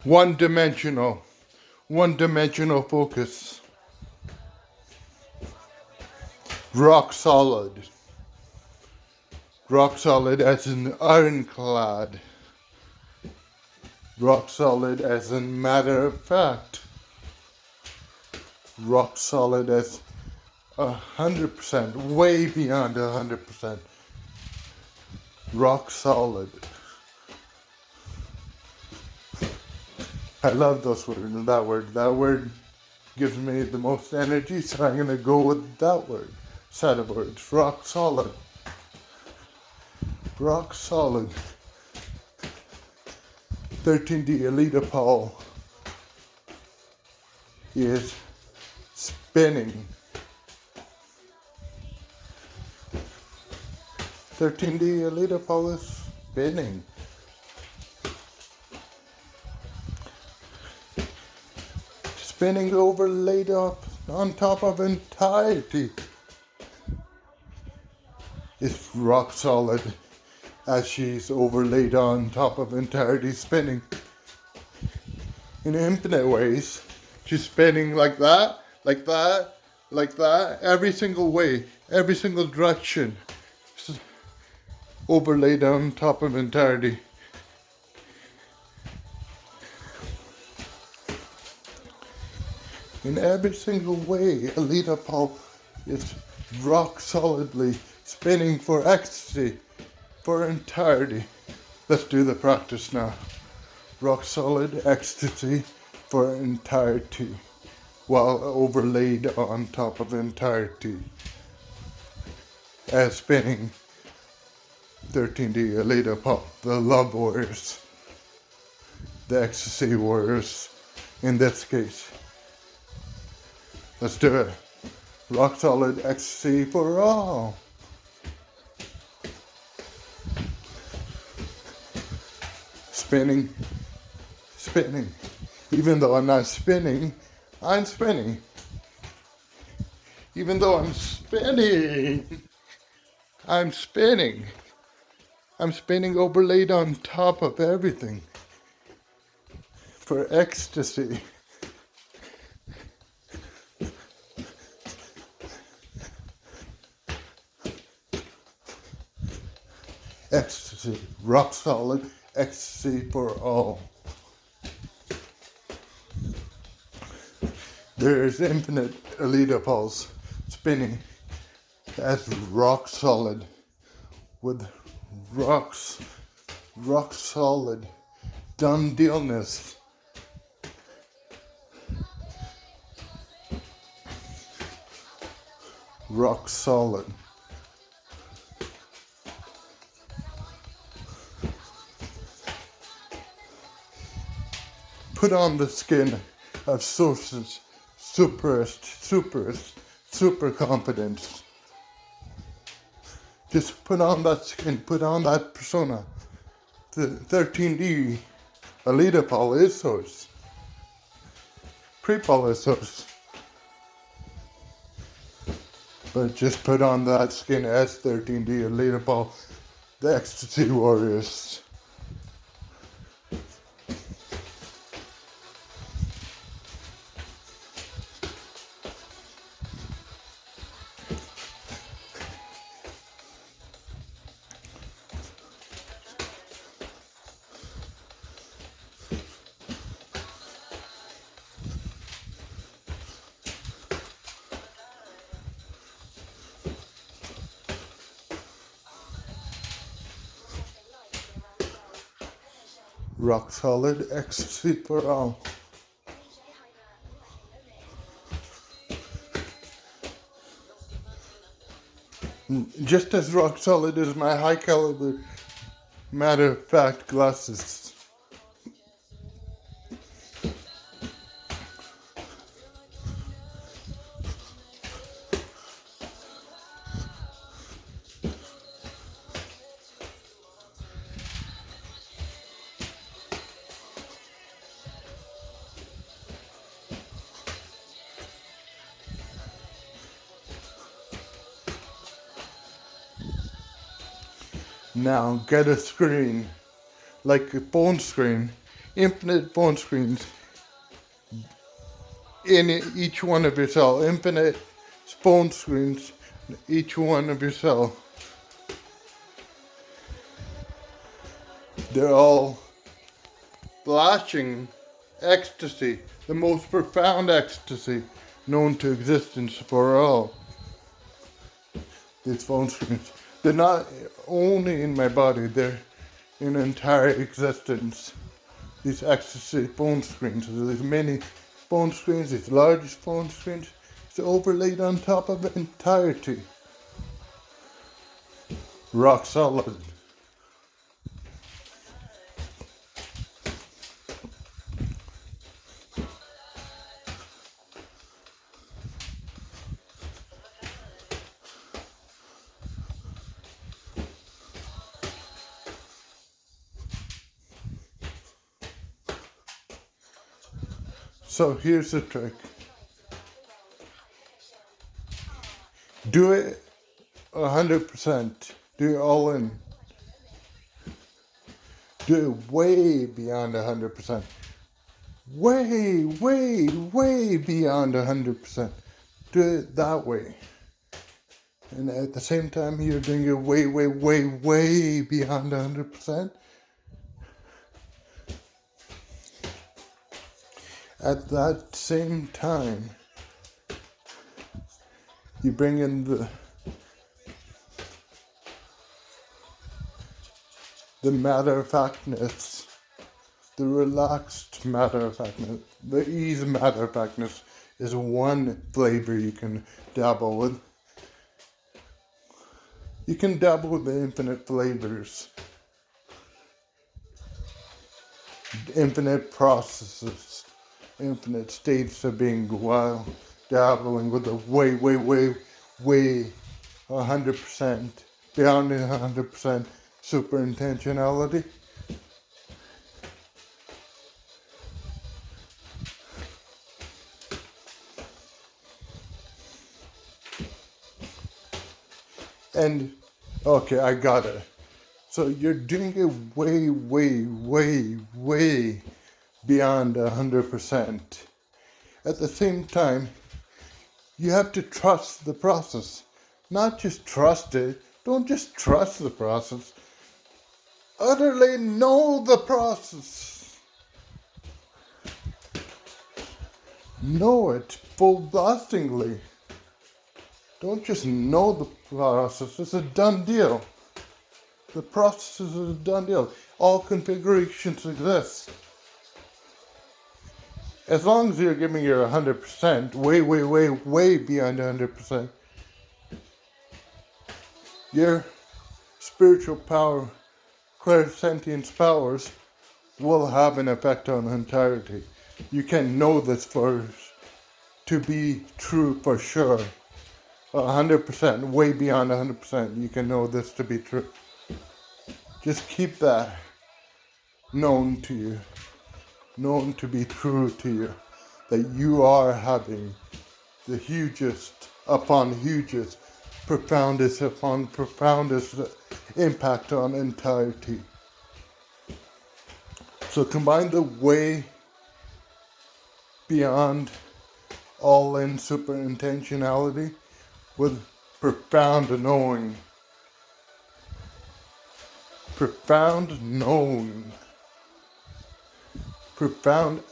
one-dimensional, one-dimensional focus, rock solid as an ironclad, rock solid as a matter of fact, rock solid as 100%, way beyond 100%, rock solid. I love those words, that word. That word gives me the most energy, so I'm going to go with that word, set of words, rock solid. Rock solid. 13D Alita Paul is spinning. 13D Alita Paul is spinning. Spinning overlaid up on top of entirety. It's rock solid as she's overlaid on top of entirety, spinning in infinite ways. She's spinning like that, like that, like that, every single way, every single direction, overlaid on top of entirety. In every single way, Alita Paul is rock solidly spinning for ecstasy, for entirety. Let's do the practice now. Rock solid ecstasy for entirety, while overlaid on top of entirety. As spinning 13D Alita Paul, the love warriors, the ecstasy warriors in this case. Let's do it. Rock solid ecstasy for all. Spinning, spinning. Even though I'm not spinning, I'm spinning. Even though I'm spinning, I'm spinning. I'm spinning overlaid on top of everything for ecstasy. Ecstasy, rock solid ecstasy for all. There is infinite Alita Pulse spinning as rock solid with rock solid done dealness. Rock solid. Put on the skin of sources, super confidence. Just put on that skin, put on that persona. The 13D Alita Paul is source. Pre-Paul is source. But just put on that skin as 13D Alita Paul, the ecstasy warriors. Rock solid ecstasy for all. Just as rock solid as my high caliber matter of fact glasses. Now get a screen, like a phone screen, infinite phone screens in each one of your cells. Infinite phone screens in each one of your cells. They're all flashing ecstasy, the most profound ecstasy known to existence for all. These phone screens, they're not only in my body, they're in entire existence. These ecstasy phone screens, there's many phone screens, these large phone screens, it's overlaid on top of entirety. Rock solid. So here's the trick. Do it 100%. Do it all in. Do it way beyond 100%. Way beyond 100%. Do it that way. And at the same time, you're doing it way beyond 100%. At that same time, you bring in the matter-of-factness, the relaxed matter-of-factness, the ease matter-of-factness is one flavor you can dabble with. You can dabble with the infinite flavors, infinite processes, infinite states of being while dabbling with the way 100%, beyond 100% super intentionality. And, okay, I got it. So you're doing it way beyond 100%. At the same time, you have to trust the process. Not just trust it. Don't just trust the process. Utterly know the process. Know it full-blastingly. Don't just know the process. It's a done deal. The process is a done deal. All configurations exist. As long as you're giving your 100%, way beyond 100%, your spiritual power, clairsentience powers will have an effect on the entirety. You can know this to be true for sure. 100%, way beyond 100%, you can know this to be true. Just keep that known to you, known to be true to you, that you are having the hugest upon hugest, profoundest upon profoundest impact on entirety. So combine the way beyond all-in super intentionality with profound knowing. Profound knowing. Profound.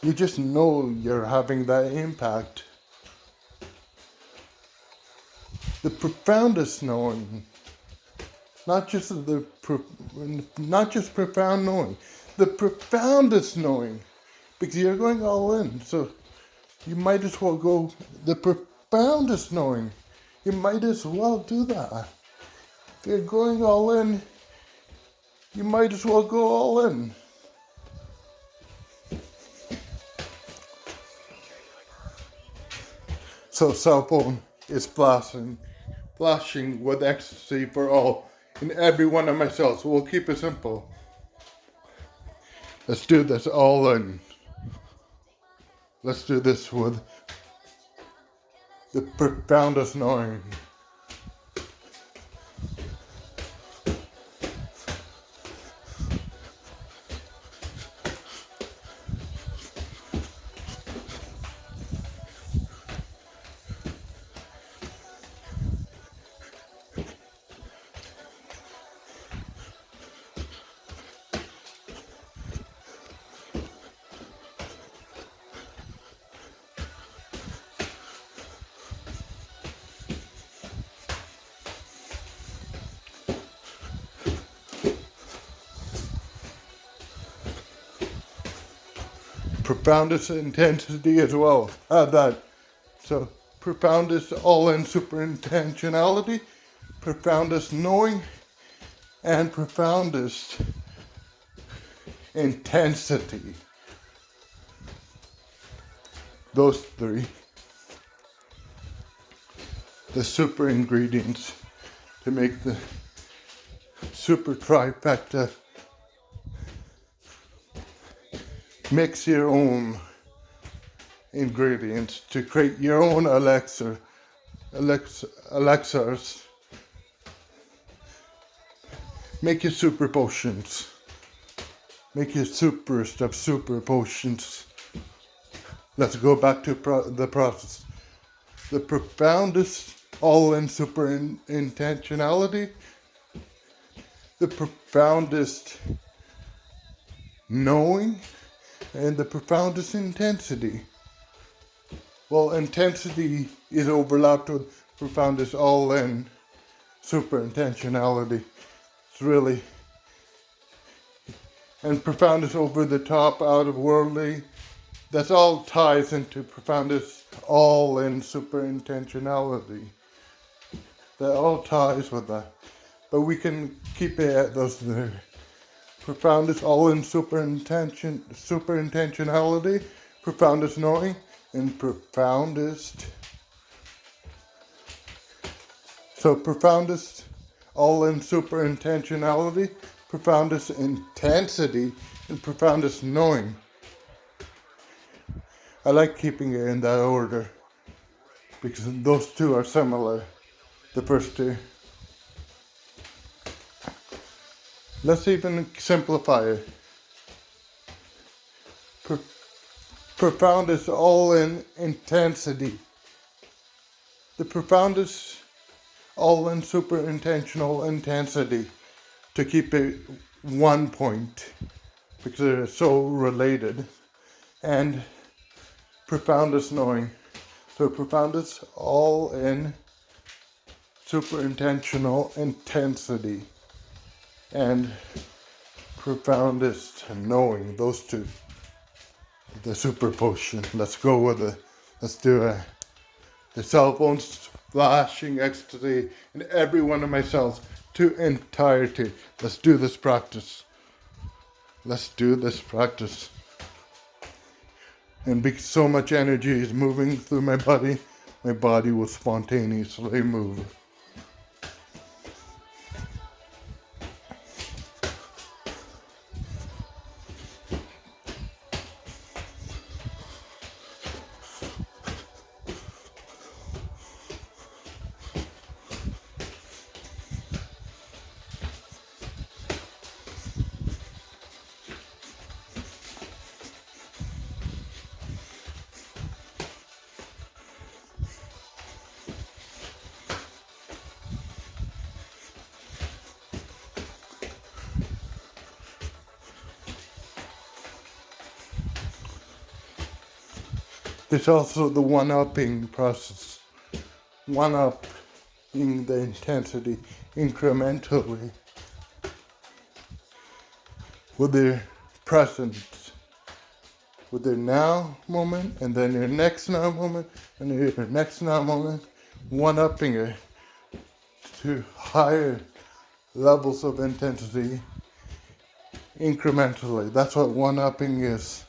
You just know you're having that impact. The profoundest knowing. Not just profound knowing. The profoundest knowing. Because you're going all in. So you might as well go the profoundest knowing. You might as well do that. If you're going all in, you might as well go all in. So cell phone is flashing with ecstasy for all in every one of my cells. So we'll keep it simple. Let's do this all in. Let's do this with the profoundest knowing. profoundest intensity as well. Add that. So profoundest all-in super intentionality, profoundest knowing, and profoundest intensity. Those three, the super ingredients to make the super trifecta. Mix your own ingredients to create your own elixirs. Make your super potions. Make your superest of super potions. Let's go back to the process. The profoundest all-in super intentionality. The profoundest knowing. And the profoundest intensity. Well, intensity is overlapped with profoundest all-in super intentionality. It's really, and profoundest over the top, out of worldly. That's all ties into profoundest all-in super intentionality. That all ties with that. But we can keep it at those there. Profoundest all-in super intentionality, profoundest knowing, and profoundest. So profoundest all-in super intentionality, profoundest intensity, and profoundest knowing. I like keeping it in that order because those two are similar, the first two. Let's even simplify it. Profoundest all-in intensity. The profoundest all-in super intentional intensity. To keep it one point because they're so related. And profoundest knowing. So profoundest all-in super intentional intensity. And profoundest knowing, those two, the super potion. Let's go with it. Let's do it. The cell phone's flashing ecstasy in every one of my cells to entirety. Let's do this practice. Let's do this practice. And because so much energy is moving through my body will spontaneously move. There's also the one-upping process. One-upping the intensity incrementally with their presence, with their now moment, and then your next now moment, and your next now moment, one-upping it to higher levels of intensity incrementally. That's what one-upping is.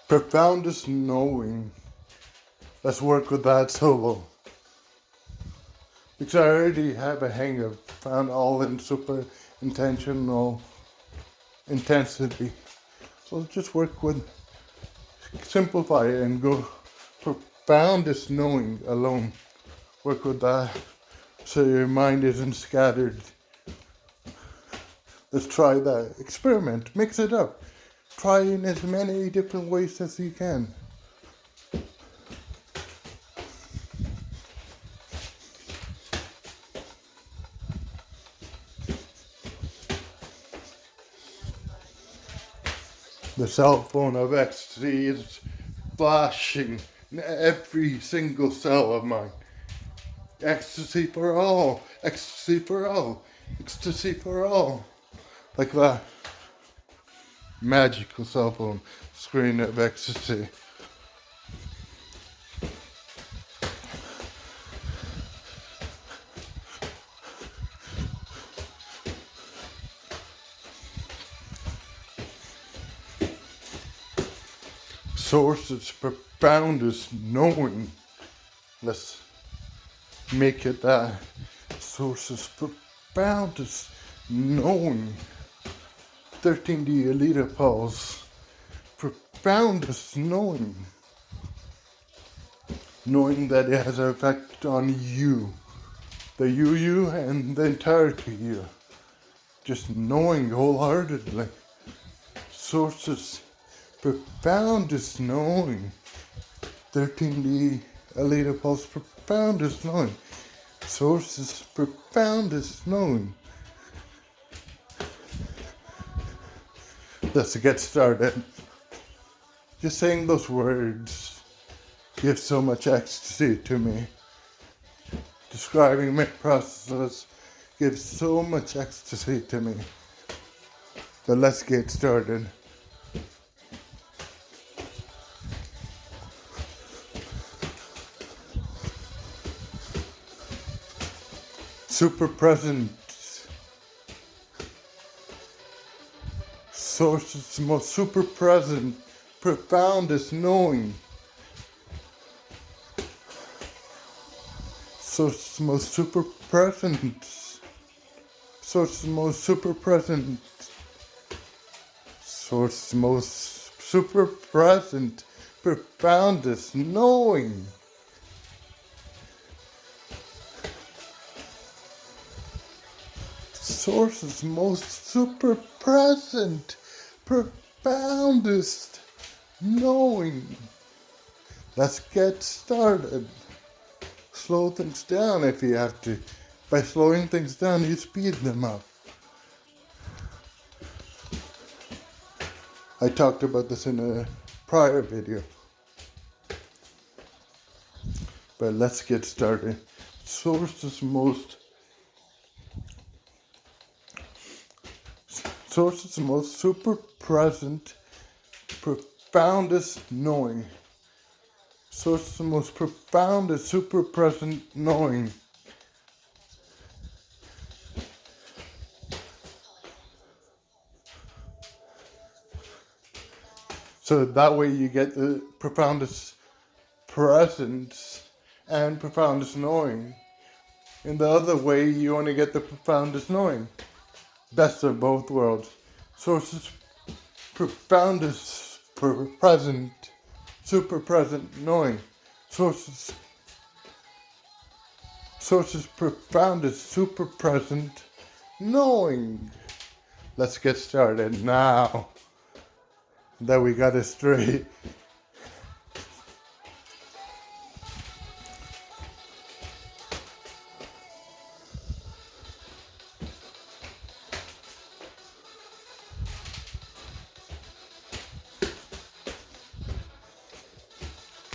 Profoundest knowing. Let's work with that solo. Because I already have a hang of found all in super intentional intensity. So let's just work with, simplify it and go profoundest knowing alone. Work with that so your mind isn't scattered. Let's try that. Experiment. Mix it up. Try in as many different ways as you can. The cell phone of ecstasy is flashing in every single cell of mine. Ecstasy for all, ecstasy for all, ecstasy for all. Like that magical cell phone screen of ecstasy. Source's profoundest knowing. Let's make it that. Source's profoundest knowing. 13D Elite Pulse. Profoundest knowing. Knowing that it has an effect on you. The you and the entirety you. Just knowing wholeheartedly. Source's profoundest knowing. 13D Elite Pulse profoundest knowing. Source's profoundest knowing. Let's get started. Just saying those words gives so much ecstasy to me. Describing my process gives so much ecstasy to me. But let's get started. Super present. Source's most super present, profoundest knowing. Source's most super present. Source's most super present. Source's most super present, profoundest knowing. Source's most super present, profoundest knowing. Let's get started. Slow things down if you have to. By slowing things down, you speed them up. I talked about this in a prior video. But let's get started. Source's most super present, profoundest knowing. Source's most profoundest, super present knowing. So that way you get the profoundest presence and profoundest knowing. In the other way, you only get the profoundest knowing. Best of both worlds. Source's profoundest present, super present knowing. Source's profoundest, super present knowing. Let's get started now that we got it straight.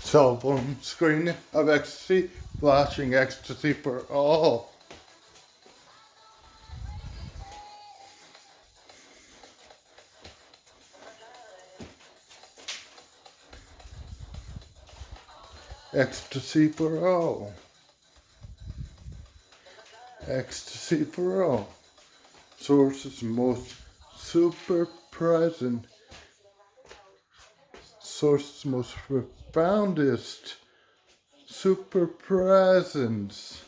Cell phone screen of ecstasy, flashing ecstasy for all. Ecstasy for all. Ecstasy for all. Source's most super present. Source's most profoundest super presence.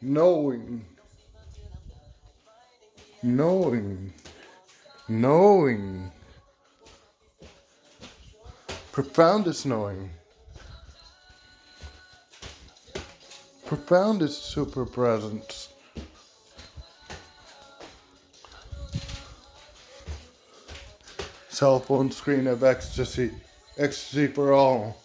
Knowing. Profoundest knowing. Profoundest super presence. Cell phone screen of ecstasy. Ecstasy for all.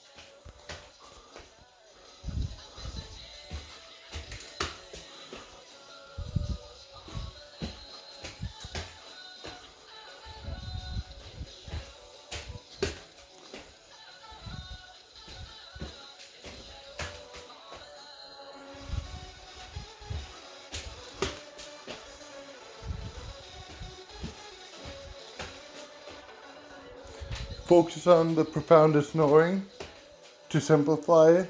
focus on the profoundest knowing to simplify it,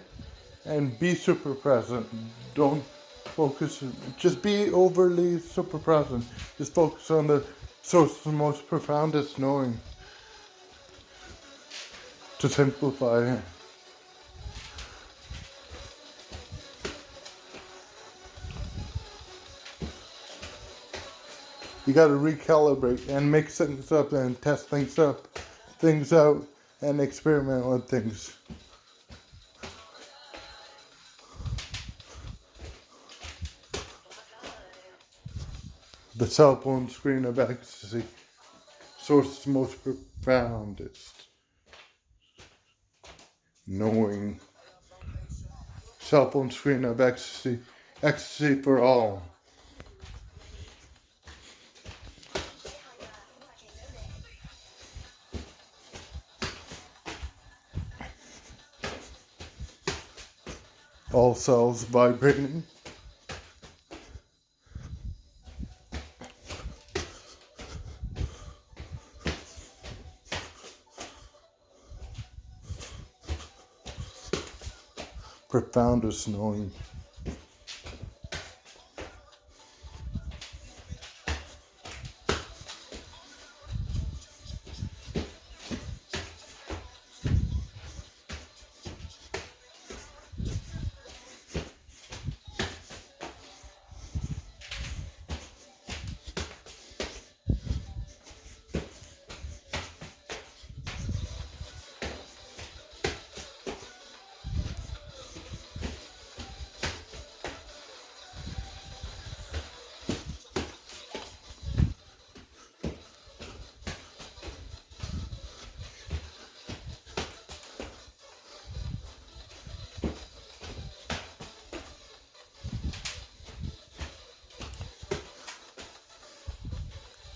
and be super present. Don't focus, just be overly super present. Just focus on the source of the most profoundest knowing to simplify it. You got to recalibrate and mix things up and test things out, and experiment with things. The cell phone screen of ecstasy, source most profoundest knowing. Cell phone screen of ecstasy, ecstasy for all. All cells vibrating. Profoundest knowing.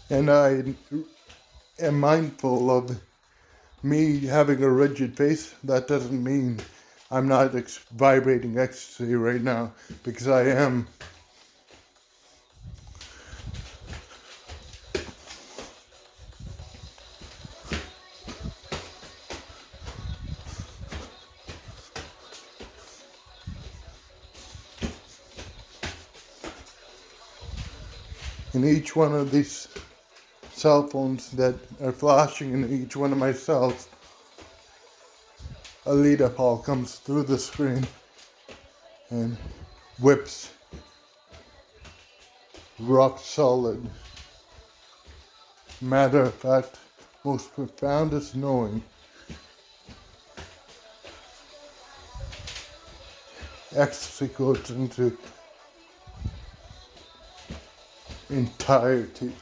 And I am mindful of me having a rigid face. That doesn't mean I'm not vibrating ecstasy right now, because I am. In each one of these cell phones that are flashing in each one of my cells, a lead up all comes through the screen and whips rock solid, matter of fact, most profoundest knowing. Ecstasy goes into entirety.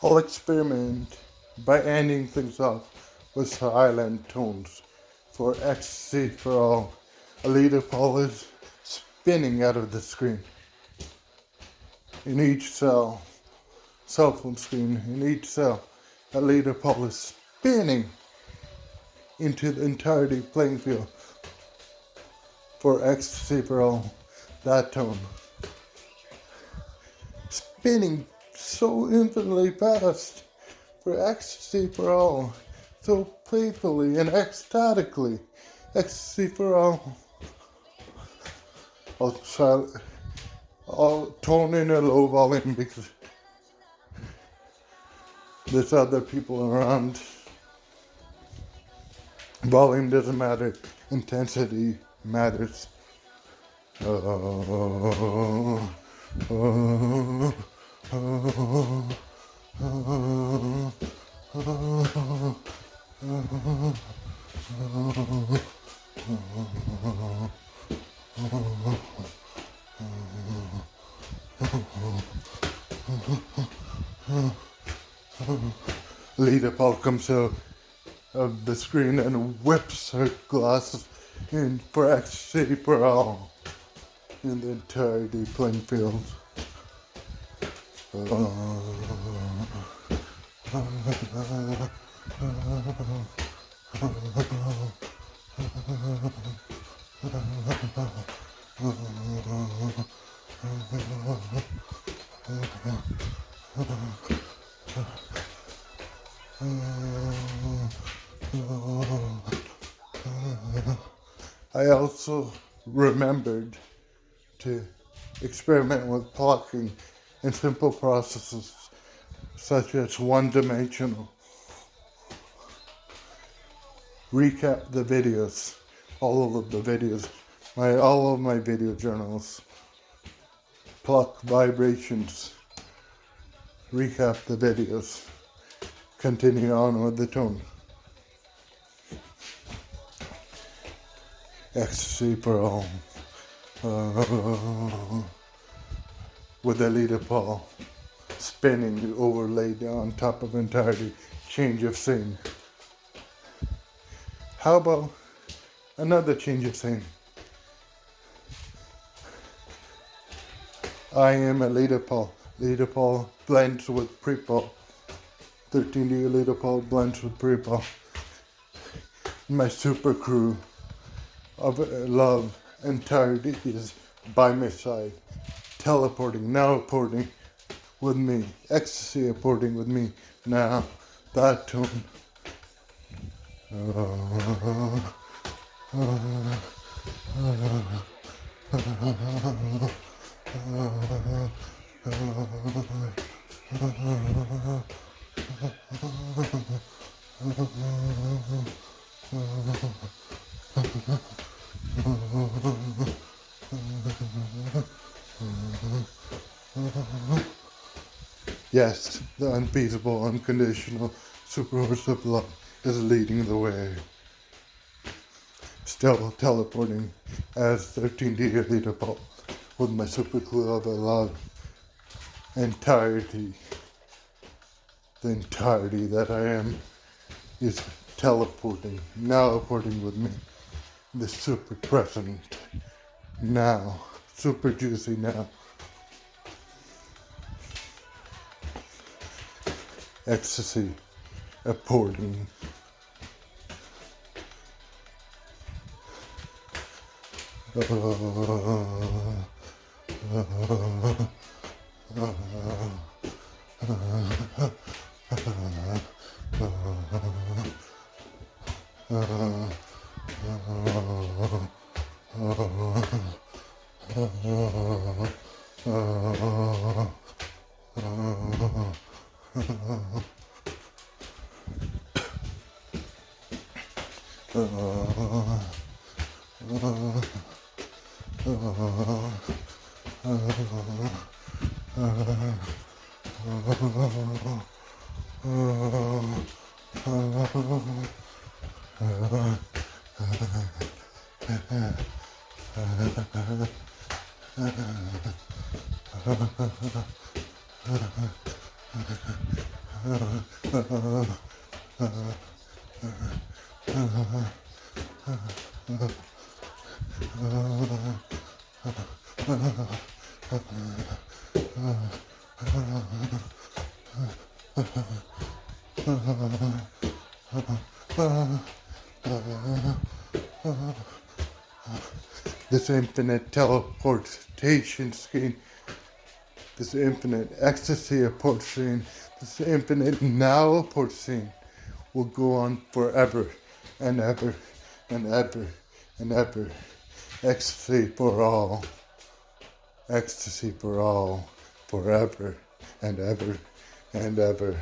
I'll experiment by ending things off with silent tones. For ecstasy for all, a leader ball is spinning out of the screen. In each cell phone screen, in each cell, a leader ball is spinning into the entirety playing field. For ecstasy for all, that tone. Spinning so infinitely fast, for ecstasy for all, so playfully and ecstatically, ecstasy for all. I'll tone in a low volume because there's other people around. Volume doesn't matter, intensity matters. Lita Paul comes out of the screen and whips her glasses in for ecstasy for all in the entirety playing field. I also remembered to experiment with plucking in simple processes such as one-dimensional. Recap the videos, all of the videos, all of my video journals. Pluck vibrations. Recap the videos. Continue on with the tone. Ecstasy for all. With Alita Paul spinning overlaid on top of entirety. Change of scene. How about another change of scene? I am Alita Paul. Alita Paul blends with pre-Paul. 13D Alita Paul blends with pre-Paul. My super crew of love entirety is by my side. Teleporting, now aporting with me. Ecstasy aporting with me. Now, that tune. Yes, the unfeasible, unconditional, superversive love is leading the way. Still teleporting as 13D Alita Paul with my super clue of love. Entirety. The entirety that I am is teleporting, now aporting with me. The super present now, super juicy now. Ecstasy aporting. This infinite teleportation scheme, this infinite ecstasy apport scene, this infinite now apport scene will go on forever and ever and ever and ever. Ecstasy for all. Ecstasy for all. Forever and ever and ever.